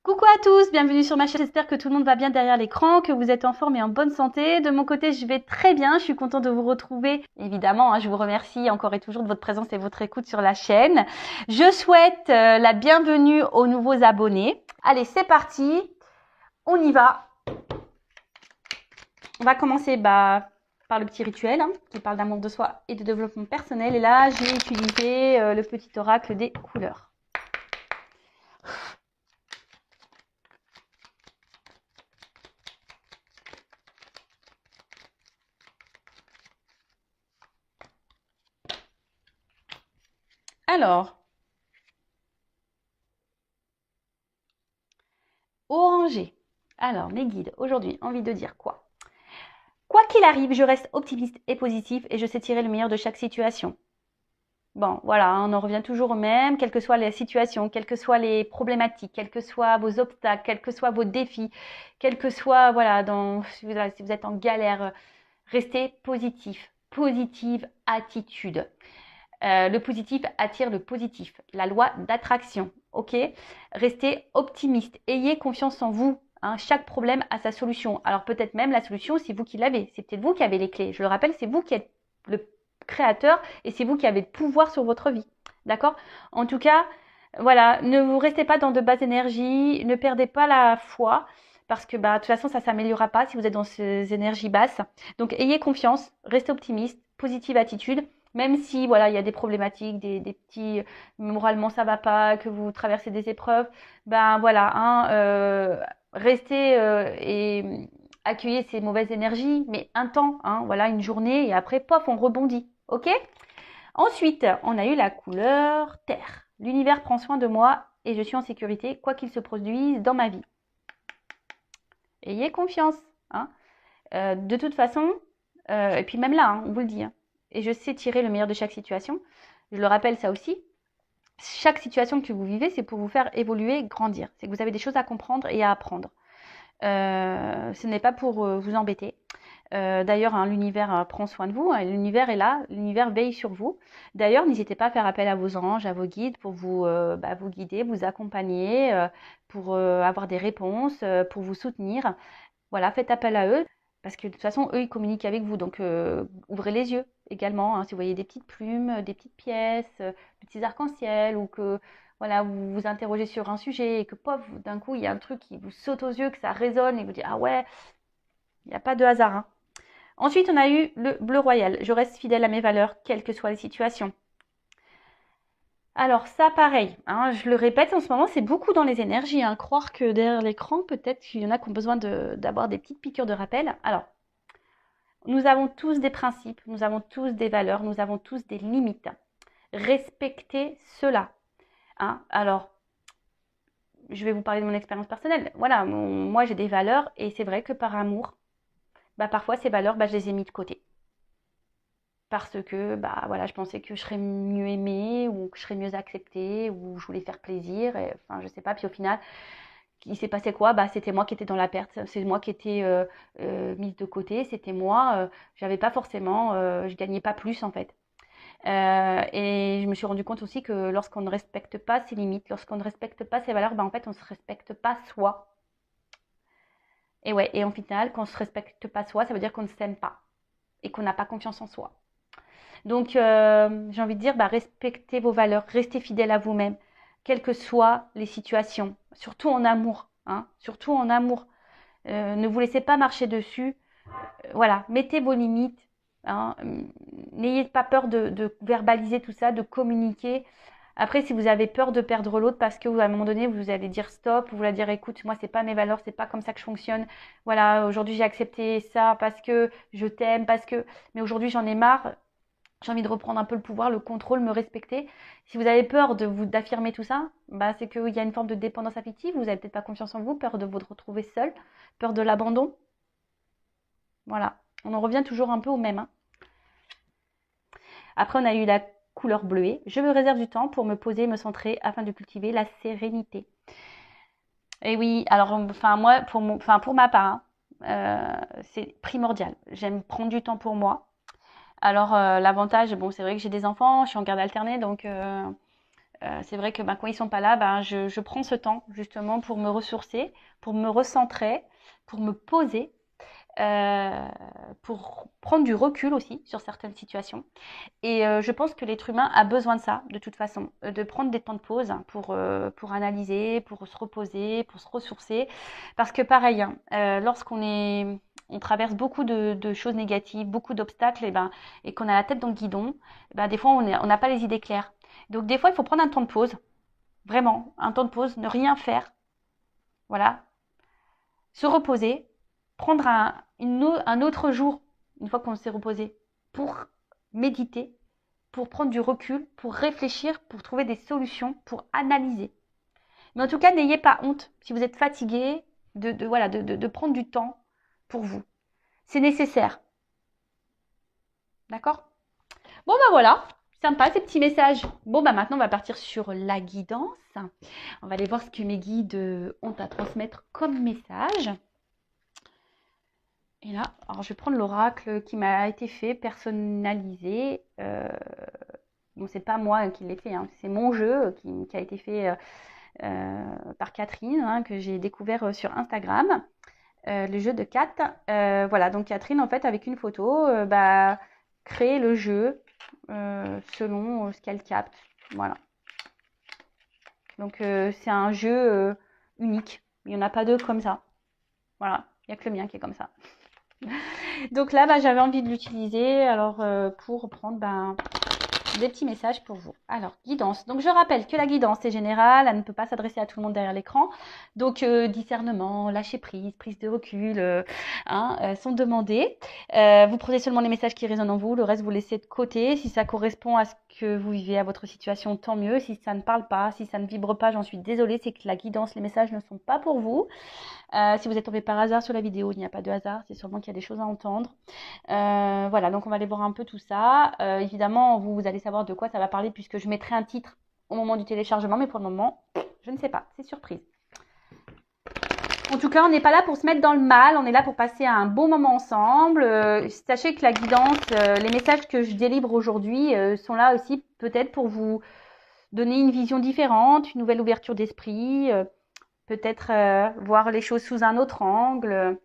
Coucou à tous, bienvenue sur ma chaîne. J'espère que tout le monde va bien derrière l'écran, que vous êtes en forme et en bonne santé. De mon côté, je vais très bien. Je suis contente de vous retrouver. Évidemment, je vous remercie encore et toujours de votre présence et votre écoute sur la chaîne. Je souhaite la bienvenue aux nouveaux abonnés. Allez, c'est parti. On y va. On va commencer par le petit rituel qui parle d'amour de soi et de développement personnel. Et là, j'ai utilisé le petit oracle des couleurs. Alors, orangé. Alors, mes guides, aujourd'hui, envie de dire quoi? Quoi qu'il arrive, je reste optimiste et positif et je sais tirer le meilleur de chaque situation. Bon, voilà, on en revient toujours au même, quelles que soient les situations, quelles que soient les problématiques, quels que soient vos obstacles, quels que soient vos défis, quels que soient, voilà, si vous êtes en galère, restez positif, positive attitude. Le positif attire le positif, la loi d'attraction, ok? Restez optimiste, ayez confiance en vous. Chaque problème a sa solution. Alors peut-être même la solution, c'est vous qui l'avez. C'est peut-être vous qui avez les clés. Je le rappelle, c'est vous qui êtes le créateur et c'est vous qui avez le pouvoir sur votre vie. D'accord? En tout cas, voilà, ne vous restez pas dans de basses énergies, ne perdez pas la foi parce que de toute façon, ça ne s'améliorera pas si vous êtes dans ces énergies basses. Donc ayez confiance, restez optimiste, positive attitude. Même si voilà, il y a des problématiques, des petits moralement ça va pas, que vous traversez des épreuves, restez et accueillez ces mauvaises énergies, mais un temps, voilà, une journée et après pof, on rebondit, ok? Ensuite, on a eu la couleur terre. L'univers prend soin de moi et je suis en sécurité, quoi qu'il se produise dans ma vie. Ayez confiance, de toute façon, et puis même là, on vous le dit, et je sais tirer le meilleur de chaque situation. Je le rappelle ça aussi. Chaque situation que vous vivez, c'est pour vous faire évoluer, grandir. C'est que vous avez des choses à comprendre et à apprendre. Ce n'est pas pour vous embêter. D'ailleurs, l'univers prend soin de vous. L'univers est là. L'univers veille sur vous. D'ailleurs, n'hésitez pas à faire appel à vos anges, à vos guides pour vous guider, vous accompagner, pour avoir des réponses, pour vous soutenir. Voilà, faites appel à eux. Parce que de toute façon, eux, ils communiquent avec vous. Donc, ouvrez les yeux également. Si vous voyez des petites plumes, des petites pièces, des petits arcs-en-ciel, ou que voilà, vous vous interrogez sur un sujet et que, pof, d'un coup, il y a un truc qui vous saute aux yeux, que ça résonne et vous dites, ah ouais, il n'y a pas de hasard. Ensuite, on a eu le bleu royal. Je reste fidèle à mes valeurs, quelles que soient les situations. Alors ça, pareil, je le répète, en ce moment, c'est beaucoup dans les énergies. Croire que derrière l'écran, peut-être qu'il y en a qui ont besoin d'avoir des petites piqûres de rappel. Alors, nous avons tous des principes, nous avons tous des valeurs, nous avons tous des limites. Respectez cela. Alors, je vais vous parler de mon expérience personnelle. Voilà, moi j'ai des valeurs et c'est vrai que par amour, parfois ces valeurs, je les ai mis de côté. Parce que voilà, je pensais que je serais mieux aimée ou que je serais mieux acceptée ou je voulais faire plaisir. Enfin, je sais pas. Puis au final, il s'est passé quoi? C'était moi qui étais dans la perte. C'est moi qui étais mise de côté. C'était moi. J'avais pas forcément, je gagnais pas plus en fait. Et je me suis rendu compte aussi que lorsqu'on ne respecte pas ses limites, lorsqu'on ne respecte pas ses valeurs, en fait, on ne se respecte pas soi. Et ouais, et en final, quand on ne se respecte pas soi, ça veut dire qu'on ne s'aime pas et qu'on n'a pas confiance en soi. Donc, j'ai envie de dire, respectez vos valeurs, restez fidèle à vous-même, quelles que soient les situations, surtout en amour, surtout en amour. Ne vous laissez pas marcher dessus. Voilà, mettez vos limites. N'ayez pas peur de verbaliser tout ça, de communiquer. Après, si vous avez peur de perdre l'autre parce que à un moment donné, vous allez dire stop, vous allez dire écoute, moi, c'est pas mes valeurs, c'est pas comme ça que je fonctionne. Voilà, aujourd'hui, j'ai accepté ça parce que je t'aime, mais aujourd'hui, j'en ai marre. J'ai envie de reprendre un peu le pouvoir, le contrôle, me respecter. Si vous avez peur d'affirmer tout ça, c'est qu'il y a une forme de dépendance affective. Vous n'avez peut-être pas confiance en vous, peur de vous retrouver seul, peur de l'abandon. Voilà, on en revient toujours un peu au même. Après, on a eu la couleur bleuée. Je me réserve du temps pour me poser, me centrer afin de cultiver la sérénité. Et oui, alors, moi, pour ma part, c'est primordial. J'aime prendre du temps pour moi. Alors, l'avantage, c'est vrai que j'ai des enfants, je suis en garde alternée, donc C'est vrai que ben, quand ils sont pas là, ben, je prends ce temps justement pour me ressourcer, pour me recentrer, pour me poser, euh, pour prendre du recul aussi sur certaines situations. Et je pense que l'être humain a besoin de ça, de toute façon, de prendre des temps de pause pour analyser, pour se reposer, pour se ressourcer. Parce que pareil, hein, on traverse beaucoup de choses négatives, beaucoup d'obstacles, et qu'on a la tête dans le guidon, des fois on n'a pas les idées claires. Donc des fois il faut prendre un temps de pause, vraiment, un temps de pause, ne rien faire, voilà, se reposer, prendre un autre jour, une fois qu'on s'est reposé, pour méditer, pour prendre du recul, pour réfléchir, pour trouver des solutions, pour analyser. Mais en tout cas, n'ayez pas honte si vous êtes fatigué de prendre du temps pour vous. C'est nécessaire. D'accord? Bon, ben voilà. Sympa ces petits messages. Bon, bah maintenant, on va partir sur la guidance. On va aller voir ce que mes guides ont à transmettre comme message. Et là, alors je vais prendre l'oracle qui m'a été fait, personnalisé. Bon, c'est pas moi qui l'ai fait, hein, c'est mon jeu qui a été fait par Catherine, hein, que j'ai découvert sur Instagram, le jeu de Kat. Voilà, donc Catherine, en fait, avec une photo, crée le jeu selon ce qu'elle capte. Voilà. Donc c'est un jeu unique. Il n'y en a pas deux comme ça. Voilà, il n'y a que le mien qui est comme ça. Donc là, j'avais envie de l'utiliser alors pour prendre des petits messages pour vous. Alors, guidance. Donc, je rappelle que la guidance est générale, elle ne peut pas s'adresser à tout le monde derrière l'écran. Donc, discernement, lâcher prise, prise de recul sont demandés. Vous prenez seulement les messages qui résonnent en vous, le reste vous laissez de côté. Si ça correspond à ce que vous vivez, à votre situation, tant mieux. Si ça ne parle pas, si ça ne vibre pas, j'en suis désolée, c'est que la guidance, les messages ne sont pas pour vous. Si vous êtes tombé par hasard sur la vidéo, il n'y a pas de hasard, c'est sûrement qu'il y a des choses à entendre. Voilà, donc on va aller voir un peu tout ça. Évidemment, vous allez savoir de quoi ça va parler puisque je mettrai un titre au moment du téléchargement, mais pour le moment, je ne sais pas, c'est surprise. En tout cas, on n'est pas là pour se mettre dans le mal, on est là pour passer un bon moment ensemble. Sachez que la guidance, les messages que je délivre aujourd'hui sont là aussi peut-être pour vous donner une vision différente, une nouvelle ouverture d'esprit, peut-être voir les choses sous un autre angle,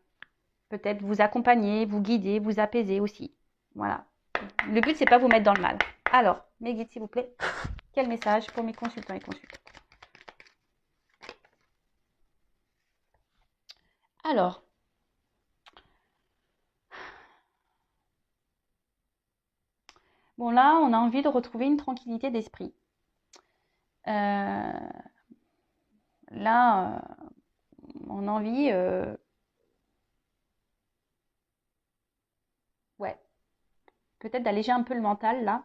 peut-être vous accompagner, vous guider, vous apaiser aussi. Voilà. Le but, c'est pas vous mettre dans le mal. Alors, mes guides, s'il vous plaît, quel message pour mes consultants et consultantes? Alors, bon là, on a envie de retrouver une tranquillité d'esprit. Là, on a envie, ouais, peut-être d'alléger un peu le mental là,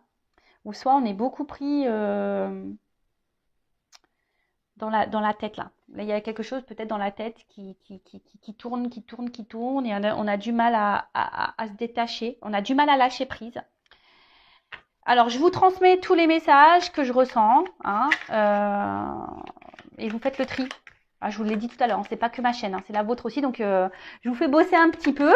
ou soit on est beaucoup pris dans la tête là. Là, il y a quelque chose peut-être dans la tête qui tourne, qui tourne, et on a du mal à se détacher, on a du mal à lâcher prise. Alors, je vous transmets tous les messages que je ressens, hein, et vous faites le tri. Ah, je vous l'ai dit tout à l'heure, hein, c'est pas que ma chaîne, hein, c'est la vôtre aussi, donc je vous fais bosser un petit peu.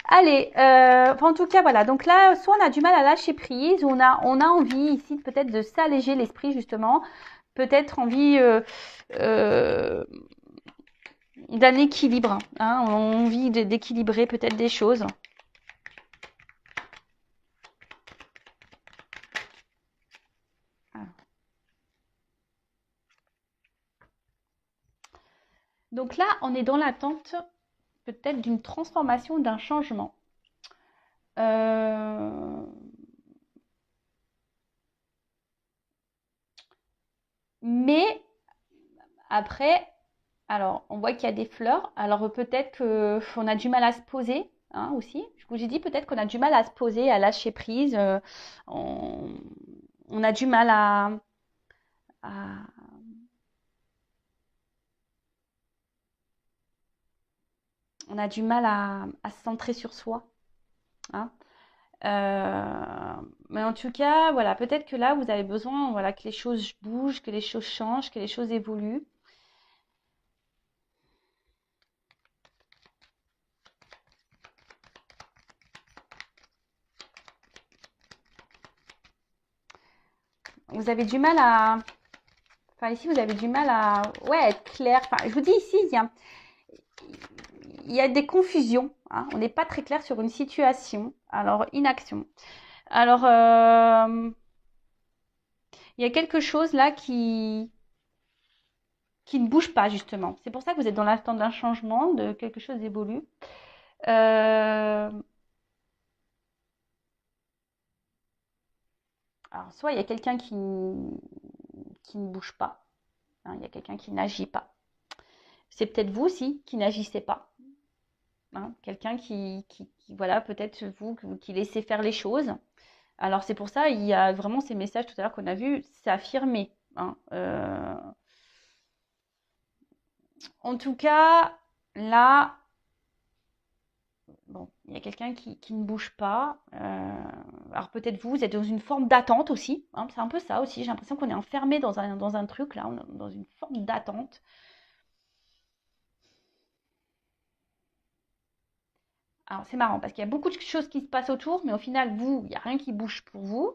Allez, en tout cas, voilà. Donc là, soit on a du mal à lâcher prise, ou on a envie ici peut-être de s'alléger l'esprit justement, peut-être envie d'un équilibre, hein, envie d'équilibrer peut-être des choses. Donc là, on est dans l'attente peut-être d'une transformation, d'un changement. Mais après, alors on voit qu'il y a des fleurs. Alors peut-être qu'on a du mal à se poser, hein, aussi. Je vous ai dit peut-être qu'on a du mal à se poser, à lâcher prise. On, on a du mal à, on a du mal à se centrer sur soi, hein. Mais en tout cas, voilà, peut-être que là, vous avez besoin, voilà, que les choses bougent, que les choses changent, que les choses évoluent. Vous avez du mal Enfin, ici, vous avez du mal à ouais, être clair. Enfin, je vous dis ici, il y a des confusions. Hein. On n'est pas très clair sur une situation. Alors, inaction. Alors, il y a quelque chose là qui ne bouge pas, justement. C'est pour ça que vous êtes dans l'attente d'un changement, de quelque chose d'évolue. Euh, alors, soit il y a quelqu'un qui ne bouge pas. Hein, il y a quelqu'un qui n'agit pas. C'est peut-être vous aussi qui n'agissez pas. Hein, quelqu'un voilà, peut-être vous qui laissez faire les choses. Alors c'est pour ça, il y a vraiment ces messages tout à l'heure qu'on a vus, c'est affirmé. Hein. En tout cas, là, bon, il y a quelqu'un qui ne bouge pas. Alors peut-être vous êtes dans une forme d'attente aussi. Hein, c'est un peu ça aussi. J'ai l'impression qu'on est enfermé dans un truc là, dans une forme d'attente. Alors c'est marrant parce qu'il y a beaucoup de choses qui se passent autour, mais au final, vous, il n'y a rien qui bouge pour vous.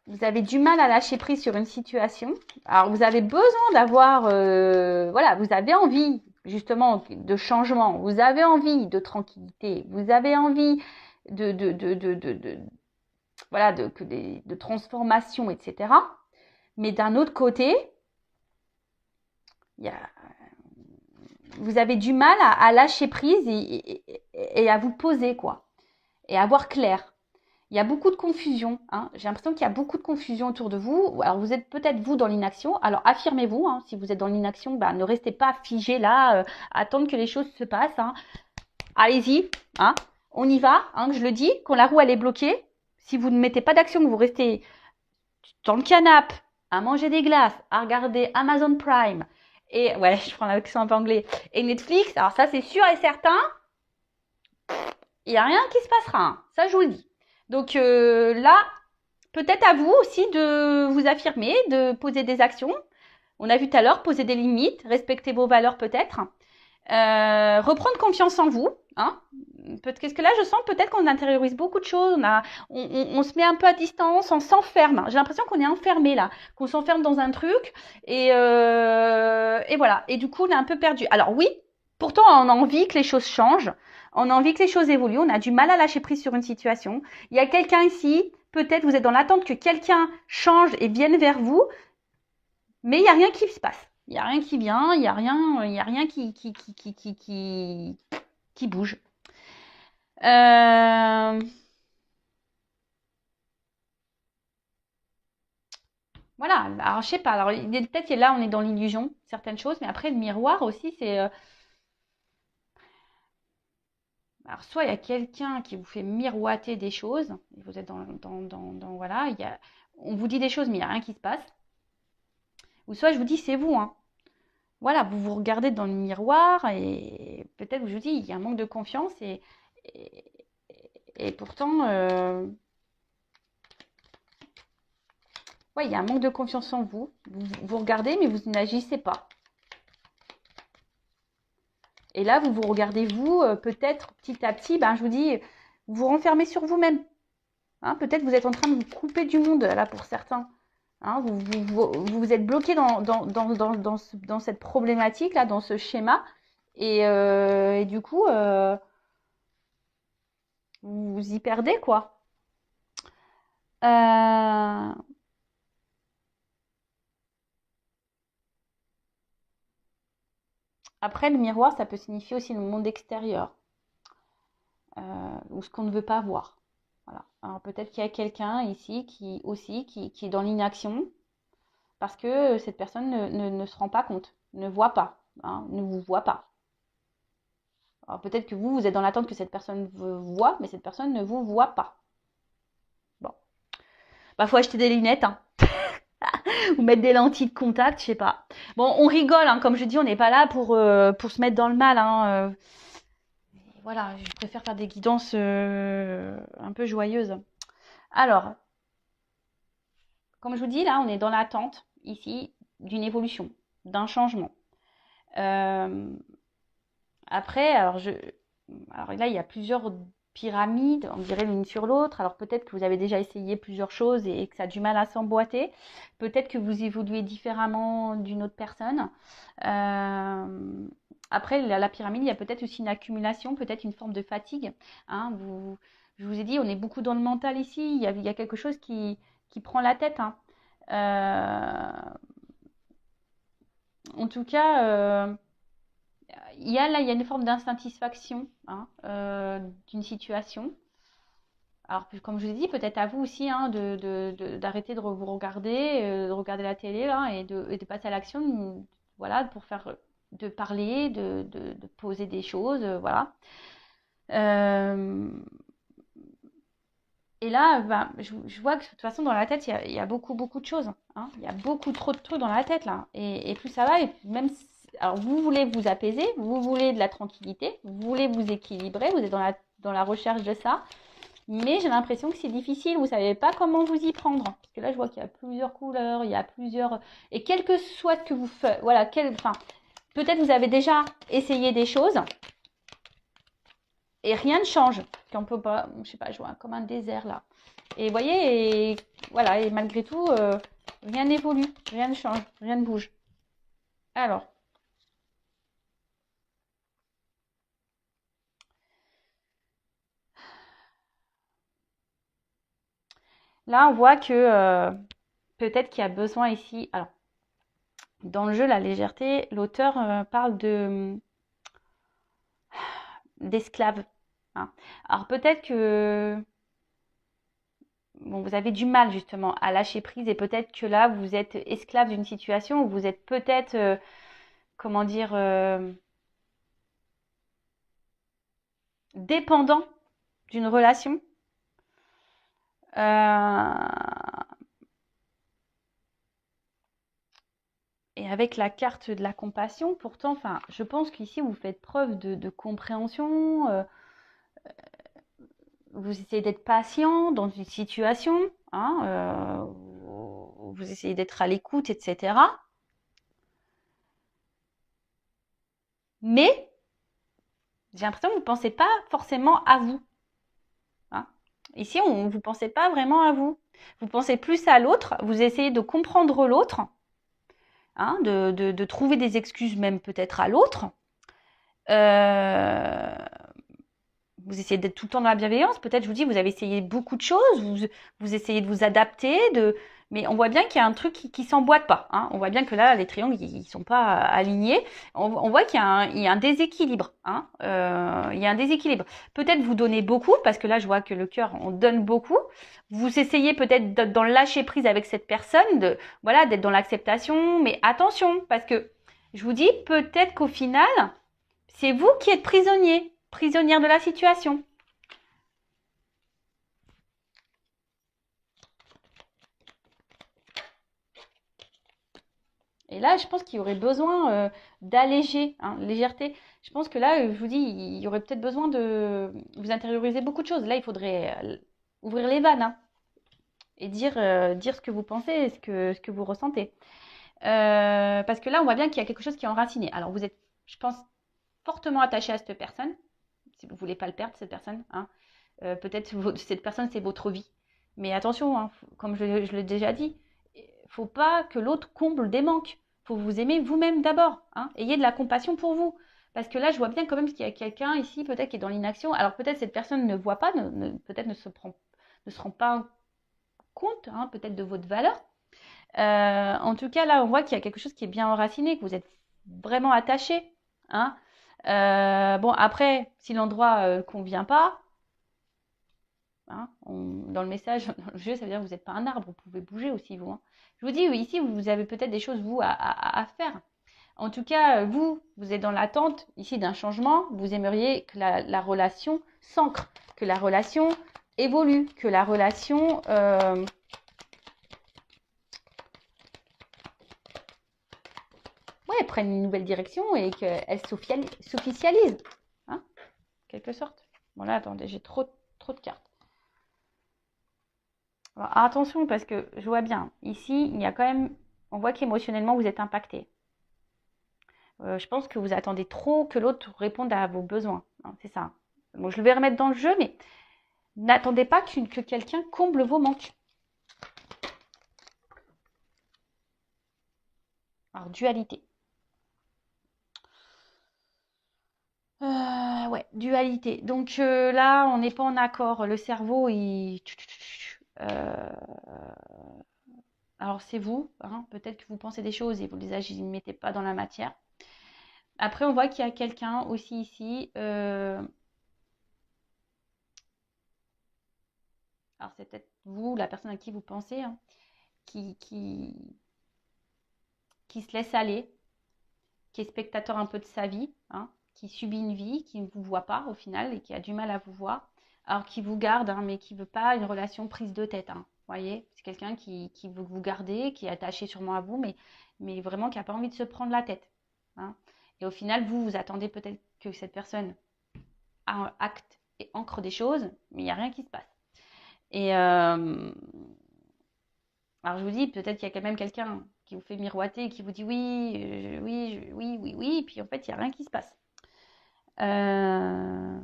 Vous avez du mal à lâcher prise sur une situation. Alors vous avez besoin d'avoir, voilà, vous avez envie justement de changement, vous avez envie de tranquillité, vous avez envie de voilà, de transformation, etc. Mais d'un autre côté, il y a, vous avez du mal à lâcher prise et à vous poser, quoi, et à voir clair. Il y a beaucoup de confusion. Hein. J'ai l'impression qu'il y a beaucoup de confusion autour de vous. Alors, vous êtes peut-être vous dans l'inaction. Alors, affirmez-vous. Hein. Si vous êtes dans l'inaction, bah, ne restez pas figé là, attendre que les choses se passent. Hein. Allez-y. Hein. On y va. Hein, je le dis. Quand la roue elle est bloquée, si vous ne mettez pas d'action, que vous restez dans le canapé, à manger des glaces, à regarder Amazon Prime, et ouais, je prends l'accent un peu anglais, et Netflix, alors ça c'est sûr et certain, il n'y a rien qui se passera. Hein. Ça, je vous le dis. Donc là, peut-être à vous aussi de vous affirmer, de poser des actions. On a vu tout à l'heure, poser des limites, respecter vos valeurs peut-être. Reprendre confiance en vous. Hein. Parce que là, je sens peut-être qu'on intériorise beaucoup de choses. On se met un peu à distance, on s'enferme. J'ai l'impression qu'on est enfermé là, qu'on s'enferme dans un truc. Et voilà. Et du coup, on est un peu perdu. Alors oui, pourtant, on a envie que les choses changent. On a envie que les choses évoluent. On a du mal à lâcher prise sur une situation. Il y a quelqu'un ici, peut-être vous êtes dans l'attente que quelqu'un change et vienne vers vous, mais il n'y a rien qui se passe. Il n'y a rien qui vient, il n'y a rien qui bouge. Voilà, alors je sais pas. Alors peut-être que là on est dans l'illusion, certaines choses, mais après le miroir aussi, c'est. Alors soit il y a quelqu'un qui vous fait miroiter des choses, et vous êtes voilà, on vous dit des choses, mais il n'y a rien qui se passe. Ou soit je vous dis c'est vous, hein. Voilà, vous vous regardez dans le miroir et peut-être que je vous dis il y a un manque de confiance et, et pourtant, ouais, il y a un manque de confiance en vous. Vous regardez, mais vous n'agissez pas. Et là, vous vous regardez, vous, peut-être petit à petit, ben, je vous dis, vous vous renfermez sur vous-même. Hein, peut-être vous êtes en train de vous couper du monde, là, pour certains. Hein, vous êtes bloqué dans cette problématique, là, dans ce schéma. Et du coup, vous vous y perdez, quoi. Euh, Après, le miroir, ça peut signifier aussi le monde extérieur, ou ce qu'on ne veut pas voir. Voilà. Alors peut-être qu'il y a quelqu'un ici qui est dans l'inaction parce que cette personne ne se rend pas compte, ne voit pas, hein, ne vous voit pas. Alors peut-être que vous êtes dans l'attente que cette personne vous voit, mais cette personne ne vous voit pas. Bon. Bah, faut acheter des lunettes, hein. Ou mettre des lentilles de contact, je sais pas. Bon, on rigole, hein, comme je dis, on n'est pas là pour se mettre dans le mal, hein. Voilà, je préfère faire des guidances un peu joyeuses. Alors, comme je vous dis, là, on est dans l'attente, ici, d'une évolution, d'un changement. Après, alors là, il y a plusieurs pyramide, on dirait l'une sur l'autre. Alors peut-être que vous avez déjà essayé plusieurs choses et que ça a du mal à s'emboîter. Peut-être que vous évoluez différemment d'une autre personne. Après, la pyramide, il y a peut-être aussi une accumulation, peut-être une forme de fatigue. Hein. Je vous ai dit, on est beaucoup dans le mental ici. Il y a quelque chose qui prend la tête. Hein. En tout cas, il y a une forme d'insatisfaction hein, d'une situation. Alors, comme je vous ai dit, peut-être à vous aussi hein, d'arrêter de vous regarder, de regarder la télé là, et de passer à l'action, voilà, pour faire, de parler, de poser des choses, voilà. Euh, et là, ben, je vois que de toute façon, dans la tête, il y a beaucoup, beaucoup de choses. Hein. Il y a beaucoup trop de trucs dans la tête, là. Et plus ça va, et même alors, vous voulez vous apaiser, vous voulez de la tranquillité, vous voulez vous équilibrer, vous êtes dans la recherche de ça. Mais j'ai l'impression que c'est difficile, vous ne savez pas comment vous y prendre. Parce que là, je vois qu'il y a plusieurs couleurs, il y a plusieurs... Et quel que soit ce que vous faites, voilà, enfin, peut-être vous avez déjà essayé des choses et rien ne change. Qu'on peut pas, je sais pas, je vois comme un désert là. Et vous voyez, voilà, et malgré tout, rien n'évolue, rien ne change, rien ne bouge. Alors, là, on voit que peut-être qu'il y a besoin ici. Alors, dans le jeu, la légèreté, l'auteur parle d'esclaves. Hein. Alors, peut-être que bon, vous avez du mal justement à lâcher prise et peut-être que là, vous êtes esclave d'une situation où vous êtes peut-être, comment dire, dépendant d'une relation. Et avec la carte de la compassion, pourtant, enfin, je pense qu'ici, vous faites preuve de compréhension, vous essayez d'être patient dans une situation, hein, vous essayez d'être à l'écoute, etc. Mais j'ai l'impression que vous ne pensez pas forcément à vous. Hein. Ici, vous ne pensez pas vraiment à vous. Vous pensez plus à l'autre, vous essayez de comprendre l'autre, hein, de trouver des excuses même peut-être à l'autre. Vous essayez d'être tout le temps dans la bienveillance. Peut-être, je vous dis, vous avez essayé beaucoup de choses, vous essayez de vous adapter, mais on voit bien qu'il y a un truc qui s'emboîte pas. Hein. On voit bien que là, les triangles, ils sont pas alignés. On voit qu'il y a un déséquilibre. Hein. Il y a un déséquilibre. Peut-être vous donnez beaucoup, parce que là, je vois que le cœur, on donne beaucoup. Vous essayez peut-être d'être dans le lâcher prise avec cette personne, voilà, d'être dans l'acceptation. Mais attention, parce que je vous dis, peut-être qu'au final, c'est vous qui êtes prisonnier, prisonnière de la situation. Et là, je pense qu'il y aurait besoin d'alléger, hein, légèreté. Je pense que là, je vous dis, il y aurait peut-être besoin de vous intérioriser beaucoup de choses. Là, il faudrait ouvrir les vannes hein, et dire ce que vous pensez, ce que vous ressentez. Parce que là, on voit bien qu'il y a quelque chose qui est enraciné. Alors, vous êtes, je pense, fortement attaché à cette personne, si vous ne voulez pas le perdre, cette personne. Hein. Peut-être cette personne, c'est votre vie. Mais attention, hein, comme je l'ai déjà dit, il ne faut pas que l'autre comble des manques. Il faut vous aimer vous-même d'abord. Hein. Ayez de la compassion pour vous. Parce que là, je vois bien quand même qu'il y a quelqu'un ici, peut-être qui est dans l'inaction. Alors peut-être cette personne ne voit pas, peut-être ne se rend pas compte, hein, peut-être de votre valeur. En tout cas, là, on voit qu'il y a quelque chose qui est bien enraciné, que vous êtes vraiment attaché. Hein. Bon, après, si l'endroit ne convient pas, hein, dans le message, dans le jeu, ça veut dire que vous n'êtes pas un arbre, vous pouvez bouger aussi, vous. Hein. Je vous dis, oui, ici, vous avez peut-être des choses, vous, à faire. En tout cas, vous êtes dans l'attente ici d'un changement. Vous aimeriez que la relation s'ancre, que la relation évolue, que la relation ouais, prenne une nouvelle direction et qu'elle s'officialise. Hein, quelque sorte. Bon là, attendez, j'ai trop de cartes. Alors, attention parce que je vois bien, ici, il y a quand même, on voit qu'émotionnellement, vous êtes impacté. Je pense que vous attendez trop que l'autre réponde à vos besoins. Hein, c'est ça. Bon, je vais remettre dans le jeu, mais n'attendez pas que quelqu'un comble vos manques. Alors, dualité. Ouais, dualité. Donc là, on n'est pas en accord. Le cerveau, il... Alors c'est vous, hein, peut-être que vous pensez des choses et vous les mettez pas dans la matière. Après, on voit qu'il y a quelqu'un aussi ici. Alors c'est peut-être vous, la personne à qui vous pensez, hein, qui, qui, qui se laisse aller, qui est spectateur un peu de sa vie, hein, qui subit une vie, qui ne vous voit pas au final et qui a du mal à vous voir. Alors qui vous garde, hein, mais qui ne veut pas une relation prise de tête. Hein, voyez, c'est quelqu'un qui veut vous garder, qui est attaché sûrement à vous, mais vraiment qui n'a pas envie de se prendre la tête. Hein. Et au final, vous attendez peut-être que cette personne acte et ancre des choses, mais il n'y a rien qui se passe. Et alors je vous dis, peut-être qu'il y a quand même quelqu'un qui vous fait miroiter et qui vous dit oui, oui, oui, oui, oui, et puis en fait, il n'y a rien qui se passe. Euh...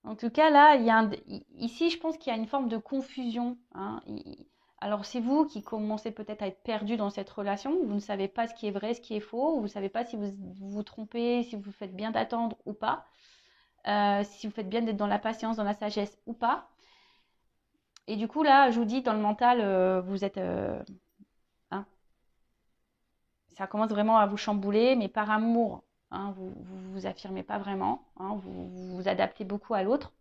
En tout cas, là, ici, je pense qu'il y a une forme de confusion. Hein. Alors, c'est vous qui commencez peut-être à être perdu dans cette relation. Vous ne savez pas ce qui est vrai, ce qui est faux. Vous ne savez pas si vous vous trompez, si vous faites bien d'attendre ou pas. Si vous faites bien d'être dans la patience, dans la sagesse ou pas. Et du coup, là, je vous dis, dans le mental, vous êtes... hein, ça commence vraiment à vous chambouler, mais par amour. Hein, vous vous affirmez pas vraiment. Hein, vous vous adaptez beaucoup à l'autre.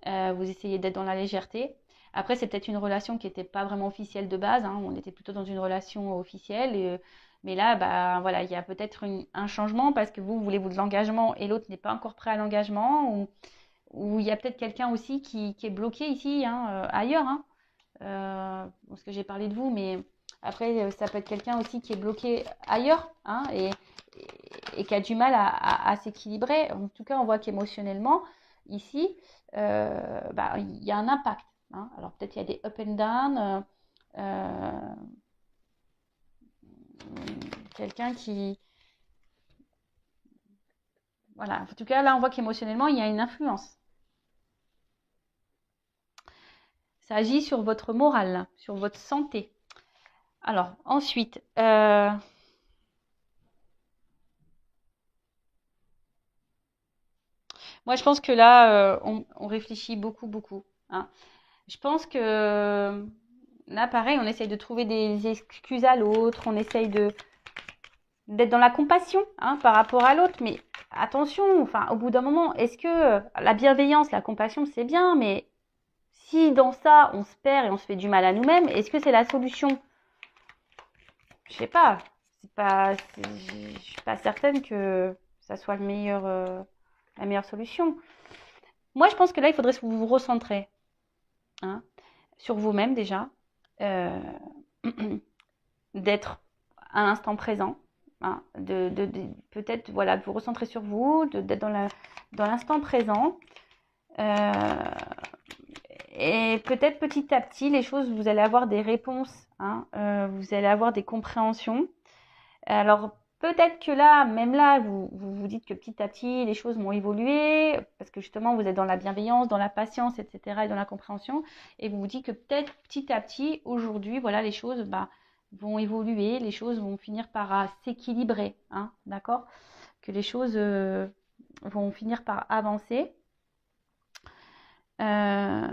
Vous essayez d'être dans la légèreté. Après, c'est peut-être une relation qui n'était pas vraiment officielle de base. Hein, on était plutôt dans une relation officielle. Mais là, bah, voilà, il y a peut-être un changement parce que vous voulez de l'engagement et l'autre n'est pas encore prêt à l'engagement. Ou il y a peut-être quelqu'un aussi qui est bloqué ici, hein, ailleurs. Hein. Parce que j'ai parlé de vous, mais après, ça peut être quelqu'un aussi qui est bloqué ailleurs hein, et qui a du mal à s'équilibrer. En tout cas, on voit qu'émotionnellement, ici, bah, il y a un impact. Hein. Alors peut-être il y a des up and down. Euh, quelqu'un qui... Voilà. En tout cas, là, on voit qu'émotionnellement, il y a une influence. Ça agit sur votre morale, sur votre santé. Alors, ensuite, moi, je pense que là, on réfléchit beaucoup, beaucoup. Hein. Je pense que là, pareil, on essaye de trouver des excuses à l'autre, on essaye d'être dans la compassion hein, par rapport à l'autre, mais attention, enfin, au bout d'un moment, est-ce que la bienveillance, la compassion, c'est bien, mais si dans ça, on se perd et on se fait du mal à nous-mêmes, est-ce que c'est la solution? Je sais pas. Je suis pas certaine que ça soit la meilleure solution. Moi, je pense que là, il faudrait vous recentrer hein, sur vous-même déjà, euh, d'être à l'instant présent, hein, peut-être voilà, de vous recentrer sur vous, d'être dans l'instant présent. Euh, et peut-être petit à petit, les choses, vous allez avoir des réponses, hein, vous allez avoir des compréhensions. Alors, peut-être que là, même là, vous dites que petit à petit, les choses vont évoluer, parce que justement, vous êtes dans la bienveillance, dans la patience, etc., et dans la compréhension, et vous vous dites que peut-être petit à petit, aujourd'hui, voilà, les choses bah, vont évoluer, les choses vont finir par s'équilibrer, hein, d'accord? Que les choses vont finir par avancer. Euh,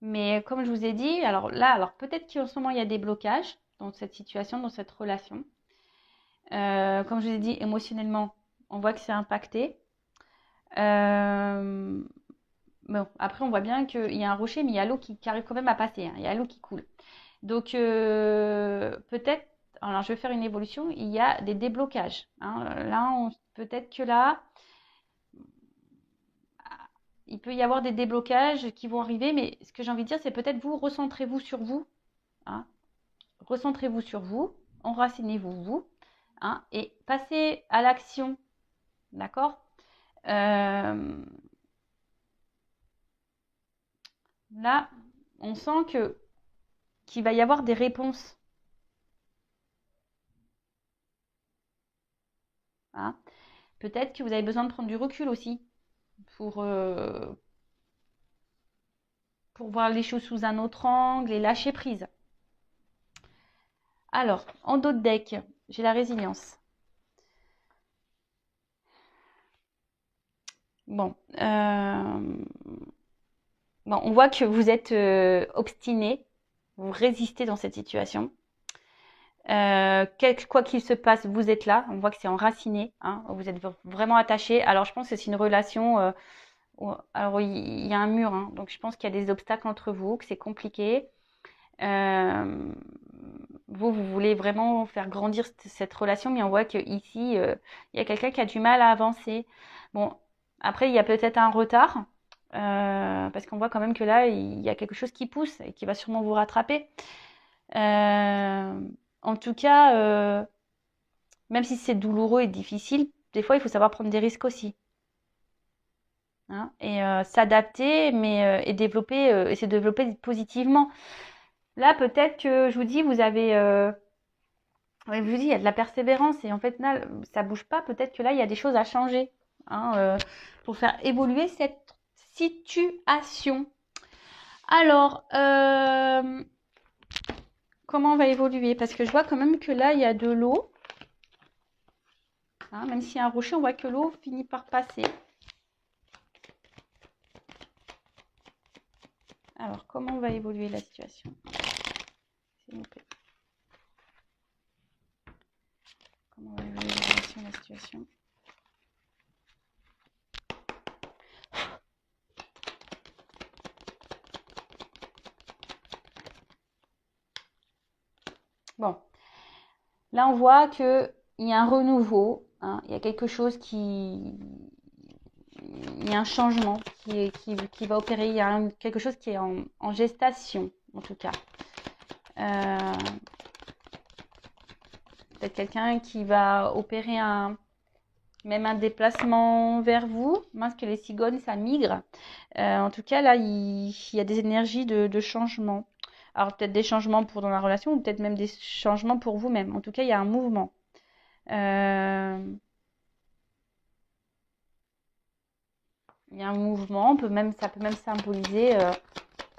mais comme je vous ai dit, alors là, alors peut-être qu'en ce moment, il y a des blocages dans cette situation, dans cette relation. Comme je vous ai dit, émotionnellement, on voit que c'est impacté. Euh, bon, après, on voit bien qu'il y a un rocher, mais il y a l'eau qui arrive quand même à passer. Hein. Il y a l'eau qui coule. Donc, peut-être, alors je vais faire une évolution, il y a des déblocages. Hein. Là, peut-être que là, il peut y avoir des déblocages qui vont arriver, mais ce que j'ai envie de dire, c'est peut-être vous, recentrez-vous sur vous. Hein. Recentrez-vous sur vous, enracinez-vous, vous, hein, et passez à l'action. D'accord Là, on sent qu'il va y avoir des réponses. Hein. Peut-être que vous avez besoin de prendre du recul aussi pour, euh, pour voir les choses sous un autre angle et lâcher prise. Alors, en dos de deck, j'ai la résilience. Bon, bon, on voit que vous êtes obstiné, vous résistez dans cette situation. Quoi qu'il se passe, vous êtes là. On voit que c'est enraciné. Hein, vous êtes vraiment attaché. Alors, je pense que c'est une relation. Alors, il y a un mur. Hein, donc, je pense qu'il y a des obstacles entre vous, que c'est compliqué. Euh, vous voulez vraiment faire grandir cette relation, mais on voit qu'ici, il y a quelqu'un qui a du mal à avancer. Bon, après, il y a peut-être un retard. Parce qu'on voit quand même que là, il y a quelque chose qui pousse et qui va sûrement vous rattraper. En tout cas, même si c'est douloureux et difficile, des fois, il faut savoir prendre des risques aussi. Hein, et s'adapter, mais et développer, et se développer positivement. Là, peut-être que je vous dis, vous avez, ouais, je vous dis, il y a de la persévérance et en fait, là, ça bouge pas. Peut-être que là, il y a des choses à changer, hein, pour faire évoluer cette situation. Alors, comment on va évoluer? Parce que je vois quand même que là, il y a de l'eau. Hein, même s'il y a un rocher, on voit que l'eau finit par passer. Alors, comment va évoluer la situation? S'il vous plaît. Comment va évoluer la situation? Bon, là, on voit qu'il y a un renouveau. Hein, il y a quelque chose qui... Il y a un changement qui va opérer. Il y a quelque chose qui est en gestation, en tout cas. Peut-être quelqu'un qui va opérer même un déplacement vers vous. Parce que les cigognes, ça migre. En tout cas, là, il y a des énergies de changement. Alors, peut-être des changements pour dans la relation ou peut-être même des changements pour vous-même. En tout cas, il y a un mouvement. Il y a un mouvement. Ça peut même symboliser,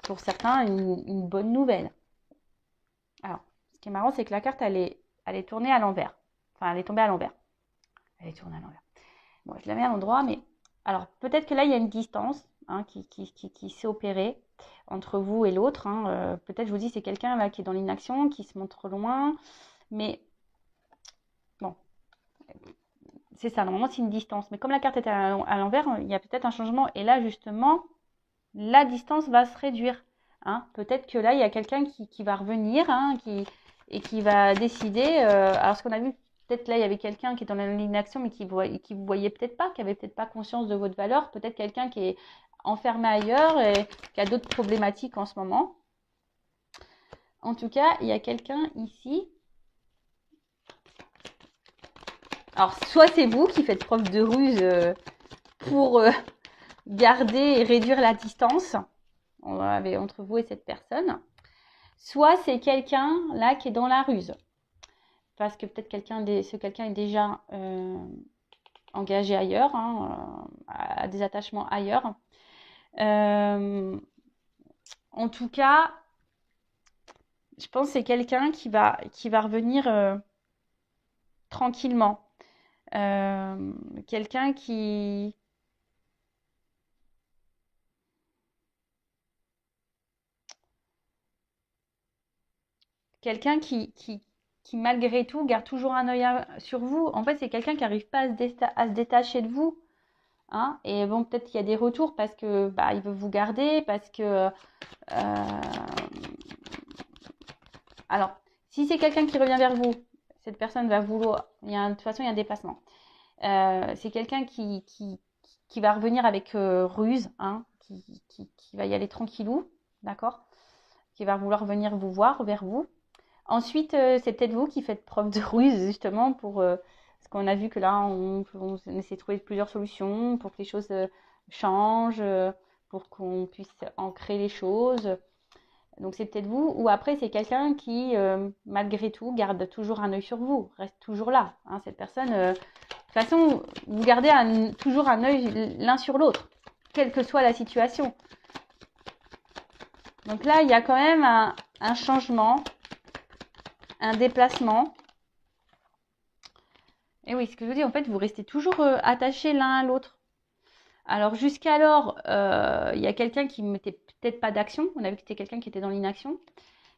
pour certains, une bonne nouvelle. Alors, ce qui est marrant, c'est que la carte, elle est tournée à l'envers. Enfin, elle est tombée à l'envers. Elle est tournée à l'envers. Bon, je la mets à l'endroit, mais... Alors, peut-être que là, il y a une distance, hein, qui s'est opérée entre vous et l'autre. Hein. Peut-être, je vous dis, c'est quelqu'un là qui est dans l'inaction, qui se montre loin. Mais, bon, c'est ça. Normalement, c'est une distance. Mais comme la carte est à l'envers, il y a peut-être un changement. Et là, justement, la distance va se réduire. Hein. Peut-être que là, il y a quelqu'un qui va revenir, hein, et qui va décider. Alors, ce qu'on a vu, peut-être là, il y avait quelqu'un qui est dans l'inaction, mais qui vous voyait peut-être pas, qui avait peut-être pas conscience de votre valeur. Peut-être quelqu'un qui est enfermé ailleurs et qui a d'autres problématiques en ce moment. En tout cas, il y a quelqu'un ici. Alors, soit c'est vous qui faites preuve de ruse pour garder et réduire la distance entre vous et cette personne. Soit c'est quelqu'un là qui est dans la ruse. Parce que peut-être ce quelqu'un est déjà engagé ailleurs, hein, à des attachements ailleurs. En tout cas, je pense que c'est quelqu'un qui va revenir tranquillement. Quelqu'un qui... Quelqu'un qui, malgré tout, garde toujours un œil sur vous. En fait, c'est quelqu'un qui n'arrive pas à se détacher de vous. Hein. Et bon, peut-être qu'il y a des retours parce que il veut vous garder, parce que... Alors, si c'est quelqu'un qui revient vers vous, cette personne va vouloir... de toute façon, il y a un déplacement. C'est quelqu'un qui va revenir avec ruse, hein, qui va y aller tranquillou, d'accord? Qui va vouloir venir vous voir, vers vous. Ensuite, c'est peut-être vous qui faites preuve de ruse, justement, parce qu'on a vu que là, on essaie de trouver plusieurs solutions pour que les choses changent, pour qu'on puisse ancrer les choses. Donc c'est peut-être vous, ou après c'est quelqu'un qui, malgré tout, garde toujours un œil sur vous, reste toujours là. Hein, cette personne, de toute façon, vous gardez toujours un œil l'un sur l'autre, quelle que soit la situation. Donc là, il y a quand même un changement, un déplacement. Et oui, ce que je vous dis, en fait, vous restez toujours attachés l'un à l'autre. Alors jusqu'alors, il y a quelqu'un qui ne mettait peut-être pas d'action. On a vu que c'était quelqu'un qui était dans l'inaction.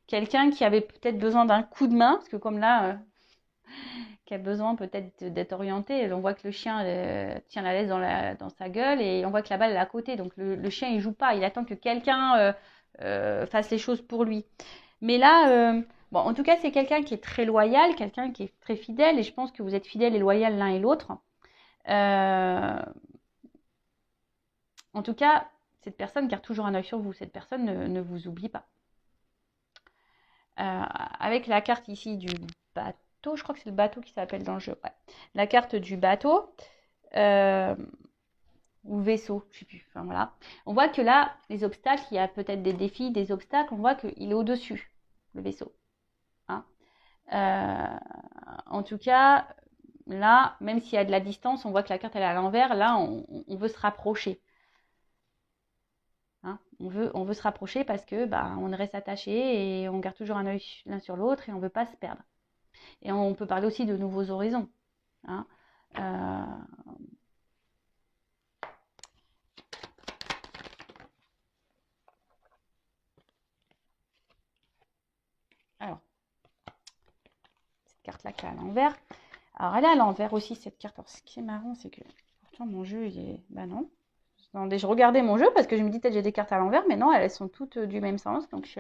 Quelqu'un qui avait peut-être besoin d'un coup de main, parce que comme là, qui a besoin peut-être d'être orienté. On voit que le chien tient la laisse dans sa gueule et on voit que la balle est à côté. Donc le chien, il joue pas. Il attend que quelqu'un fasse les choses pour lui. Mais là, bon, en tout cas, c'est quelqu'un qui est très loyal, quelqu'un qui est très fidèle. Et je pense que vous êtes fidèles et loyal l'un et l'autre. En tout cas, cette personne garde toujours un œil sur vous. Cette personne ne vous oublie pas. Avec la carte ici du bateau, je crois que c'est le bateau qui s'appelle dans le jeu. Ouais. La carte du bateau ou vaisseau, je sais plus. Enfin voilà. On voit que là, les obstacles, il y a peut-être des défis, des obstacles. On voit qu'il est au-dessus, le vaisseau. Hein. En tout cas, là, même s'il y a de la distance, on voit que la carte elle est à l'envers. Là, on veut se rapprocher. Hein, on veut se rapprocher parce que on reste attaché et on garde toujours un œil l'un sur l'autre et on ne veut pas se perdre. Et on peut parler aussi de nouveaux horizons. Hein. Alors, cette carte-là qui est à l'envers. Alors, elle est à l'envers aussi, cette carte. Alors, ce qui est marrant, c'est que pourtant mon jeu, il est... non. Attendez, je regardais mon jeu parce que je me dis peut-être j'ai des cartes à l'envers, mais non, elles sont toutes du même sens. Donc,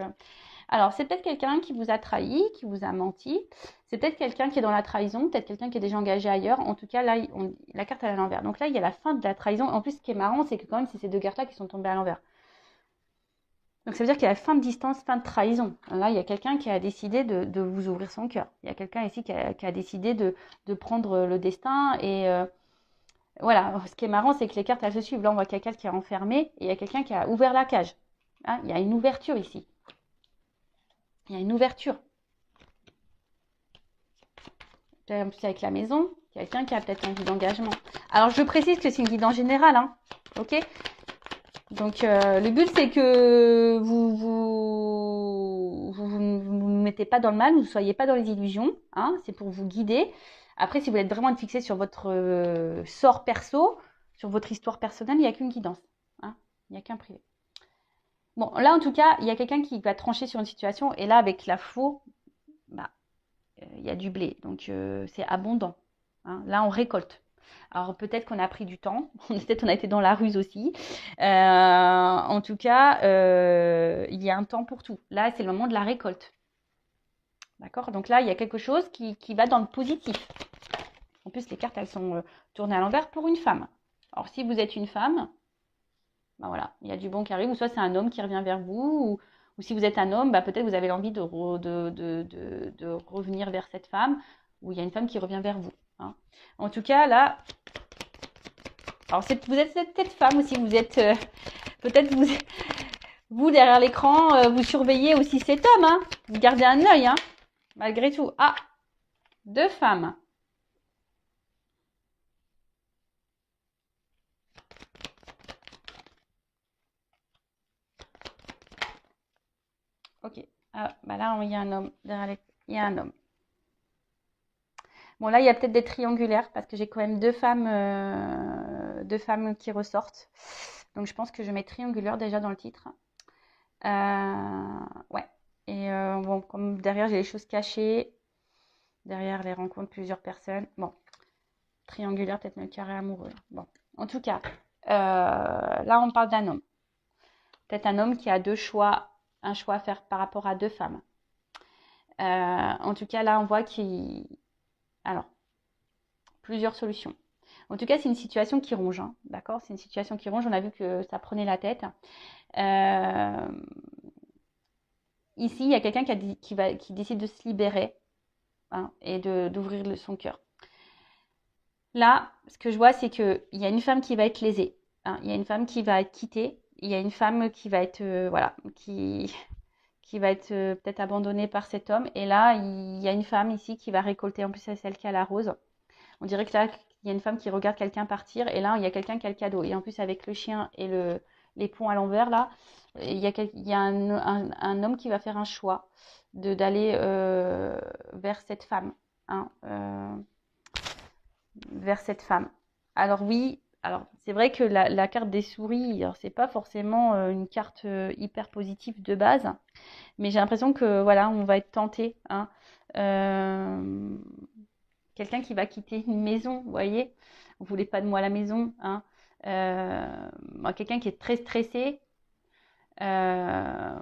alors, c'est peut-être quelqu'un qui vous a trahi, qui vous a menti. C'est peut-être quelqu'un qui est dans la trahison, peut-être quelqu'un qui est déjà engagé ailleurs. En tout cas, là, la carte elle est à l'envers. Donc là, il y a la fin de la trahison. En plus, ce qui est marrant, c'est que quand même, c'est ces deux cartes-là qui sont tombées à l'envers. Donc ça veut dire qu'il y a fin de distance, fin de trahison. Là, il y a quelqu'un qui a décidé de vous ouvrir son cœur. Il y a quelqu'un ici qui a décidé de prendre le destin. Et voilà, ce qui est marrant, c'est que les cartes, elles se suivent. Là, on voit quelqu'un qui est enfermé et il y a quelqu'un qui a ouvert la cage. Hein, il y a une ouverture ici. Il y a une ouverture. En plus, avec la maison, quelqu'un qui a peut-être envie d'engagement. Alors, je précise que c'est une guidance générale. Hein, ok ? Donc, le but, c'est que vous ne mettez pas dans le mal, vous ne soyez pas dans les illusions. Hein, c'est pour vous guider. Après, si vous êtes vraiment fixé sur votre sort perso, sur votre histoire personnelle, il n'y a qu'une guidance. Hein, il n'y a qu'un privé. Bon, là, en tout cas, il y a quelqu'un qui va trancher sur une situation. Et là, avec la faux, il y a du blé. Donc, c'est abondant. Hein, là, on récolte. Alors peut-être qu'on a pris du temps, peut-être on a été dans la ruse aussi. En tout cas, il y a un temps pour tout. Là, c'est le moment de la récolte. D'accord? Donc là, il y a quelque chose qui va dans le positif. En plus, les cartes, elles sont tournées à l'envers pour une femme. Alors si vous êtes une femme, voilà, il y a du bon qui arrive. Ou soit c'est un homme qui revient vers vous, ou si vous êtes un homme, peut-être vous avez l'envie de revenir vers cette femme, ou il y a une femme qui revient vers vous. Hein. En tout cas, là, alors vous êtes peut-être femme aussi, vous êtes peut-être vous derrière l'écran, vous surveillez aussi cet homme, hein. Vous gardez un œil, hein, malgré tout. Ah, deux femmes. Ok. Ah, là, il y a un homme derrière il y a un homme. Bon, là, il y a peut-être des triangulaires parce que j'ai quand même deux femmes qui ressortent. Donc, je pense que je mets triangulaire déjà dans le titre. Ouais. Et bon, comme derrière, j'ai les choses cachées. Derrière les rencontres, plusieurs personnes. Bon, triangulaire, peut-être le carré amoureux. Bon, en tout cas, là, on parle d'un homme. Peut-être un homme qui a un choix à faire par rapport à deux femmes. En tout cas, là, on voit qu'il... Alors, plusieurs solutions. En tout cas, c'est une situation qui ronge, hein, d'accord? C'est une situation qui ronge. On a vu que ça prenait la tête. Ici, il y a quelqu'un qui décide de se libérer, hein, et d'ouvrir son cœur. Là, ce que je vois, c'est qu'il y a une femme qui va être lésée. Hein, il y a une femme qui va être quittée. Il y a une femme qui va être, voilà, qui qui va être peut-être abandonnée par cet homme. Et là, il y a une femme ici qui va récolter. En plus, c'est celle qui a la rose. On dirait que là, il y a une femme qui regarde quelqu'un partir. Et là, il y a quelqu'un qui a le cadeau. Et en plus, avec le chien et les ponts à l'envers, là, il y a un homme qui va faire un choix d'aller vers cette femme. Hein, vers cette femme. Alors oui, alors c'est vrai que la carte des souris, alors c'est pas forcément une carte hyper positive de base, mais j'ai l'impression que voilà, on va être tenté. Hein. Euh, Quelqu'un qui va quitter une maison, vous voyez, vous voulez pas de moi à la maison. Hein. Quelqu'un qui est très stressé. Euh,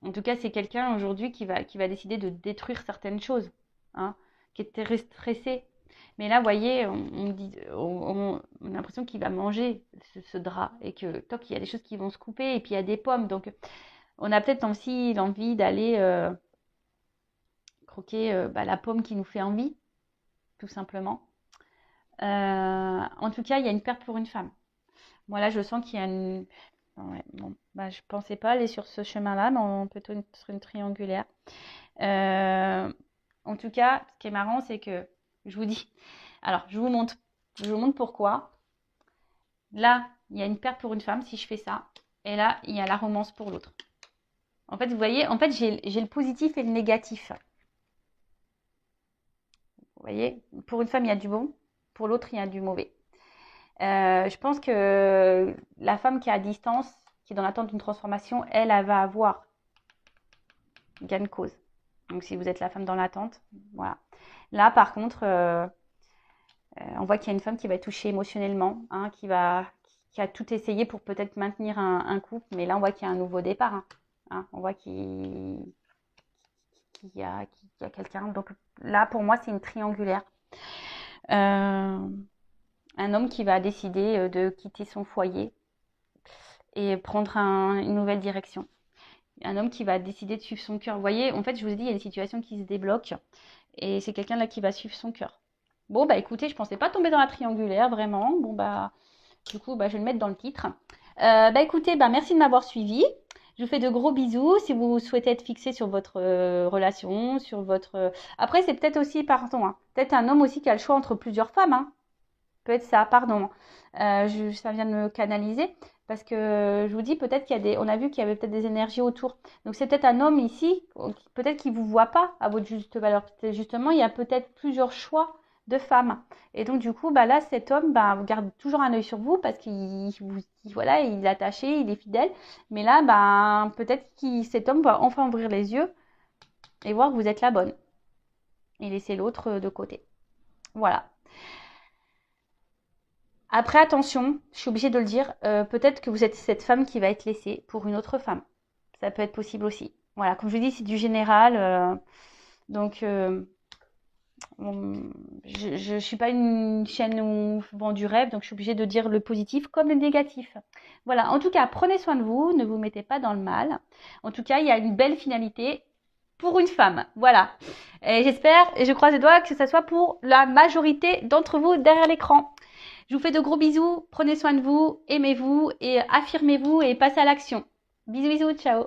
En tout cas, c'est quelqu'un aujourd'hui qui va décider de détruire certaines choses, hein, qui est très stressé. Mais là, vous voyez, on a l'impression qu'il va manger ce drap et que toc, il y a des choses qui vont se couper et puis il y a des pommes. Donc, on a peut-être aussi l'envie d'aller croquer la pomme qui nous fait envie, tout simplement. En tout cas, il y a une perte pour une femme. Moi, là, je sens qu'il y a une... Ouais, bon, je pensais pas aller sur ce chemin-là, mais plutôt sur une triangulaire. Euh, En tout cas, ce qui est marrant, c'est que je vous dis, alors je vous montre pourquoi. Là, il y a une perte pour une femme si je fais ça, et là, il y a la romance pour l'autre. En fait, vous voyez, en fait, j'ai le positif et le négatif. Vous voyez, pour une femme, il y a du bon, pour l'autre, il y a du mauvais. Je pense que la femme qui est à distance, qui est dans l'attente d'une transformation, elle va avoir gain de cause. Donc, si vous êtes la femme dans l'attente, voilà. Là, par contre, on voit qu'il y a une femme qui va être touchée émotionnellement, hein, qui a tout essayé pour peut-être maintenir un couple, mais là, on voit qu'il y a un nouveau départ. Hein. On voit qu'il y a quelqu'un. Donc là, pour moi, c'est une triangulaire. Un homme qui va décider de quitter son foyer et prendre une nouvelle direction. Un homme qui va décider de suivre son cœur. Vous voyez, en fait, je vous ai dit, il y a des situations qui se débloquent et c'est quelqu'un là qui va suivre son cœur. Bon, écoutez, je pensais pas tomber dans la triangulaire, vraiment. Bon, du coup, je vais le mettre dans le titre. Écoutez, merci de m'avoir suivi. Je vous fais de gros bisous. Si vous souhaitez être fixé sur votre relation, sur votre... Après, c'est peut-être aussi, pardon, hein, peut-être un homme aussi qui a le choix entre plusieurs femmes. Hein. Peut-être ça, pardon. Ça vient de me canaliser. Parce que je vous dis, peut-être on a vu qu'il y avait peut-être des énergies autour. Donc, c'est peut-être un homme ici, peut-être qu'il ne vous voit pas à votre juste valeur. Justement, il y a peut-être plusieurs choix de femmes. Et donc, du coup, là, cet homme, vous garde toujours un œil sur vous parce voilà, il est attaché, il est fidèle. Mais là, peut-être que cet homme va enfin ouvrir les yeux et voir que vous êtes la bonne. Et laisser l'autre de côté. Voilà. Après, attention, je suis obligée de le dire, peut-être que vous êtes cette femme qui va être laissée pour une autre femme. Ça peut être possible aussi. Voilà, comme je vous dis, c'est du général. Donc, je ne suis pas une chaîne où je vends du rêve, donc je suis obligée de dire le positif comme le négatif. Voilà, en tout cas, prenez soin de vous, ne vous mettez pas dans le mal. En tout cas, il y a une belle finalité pour une femme. Voilà. Et j'espère et je croise les doigts que ce soit pour la majorité d'entre vous derrière l'écran. Je vous fais de gros bisous, prenez soin de vous, aimez-vous et affirmez-vous et passez à l'action. Bisous, bisous, ciao.